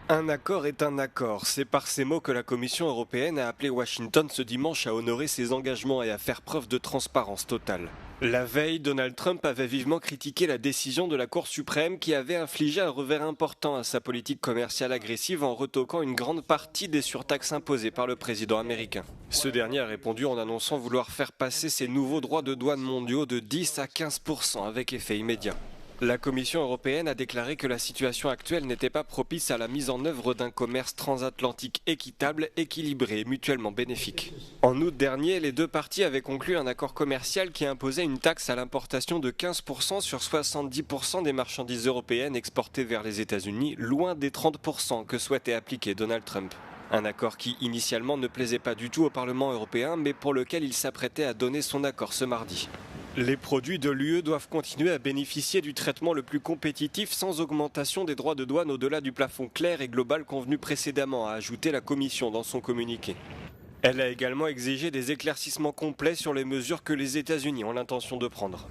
Un accord est un accord. C'est par ces mots que la Commission européenne a appelé Washington ce dimanche à honorer ses engagements et à faire preuve de transparence totale. La veille, Donald Trump avait vivement critiqué la décision de la Cour suprême qui avait infligé un revers important à sa politique commerciale agressive en retoquant une grande partie des surtaxes imposées par le président américain. Ce dernier a répondu en annonçant vouloir faire passer ces nouveaux droits de douane mondiaux de 10 à 15% avec effet immédiat. La Commission européenne a déclaré que la situation actuelle n'était pas propice à la mise en œuvre d'un commerce transatlantique équitable, équilibré et mutuellement bénéfique. En août dernier, les deux parties avaient conclu un accord commercial qui imposait une taxe à l'importation de 15% sur 70% des marchandises européennes exportées vers les États-Unis, loin des 30% que souhaitait appliquer Donald Trump. Un accord qui initialement ne plaisait pas du tout au Parlement européen, mais pour lequel il s'apprêtait à donner son accord ce mardi. Les produits de l'UE doivent continuer à bénéficier du traitement le plus compétitif sans augmentation des droits de douane au-delà du plafond clair et global convenu précédemment, a ajouté la Commission dans son communiqué. Elle a également exigé des éclaircissements complets sur les mesures que les États-Unis ont l'intention de prendre.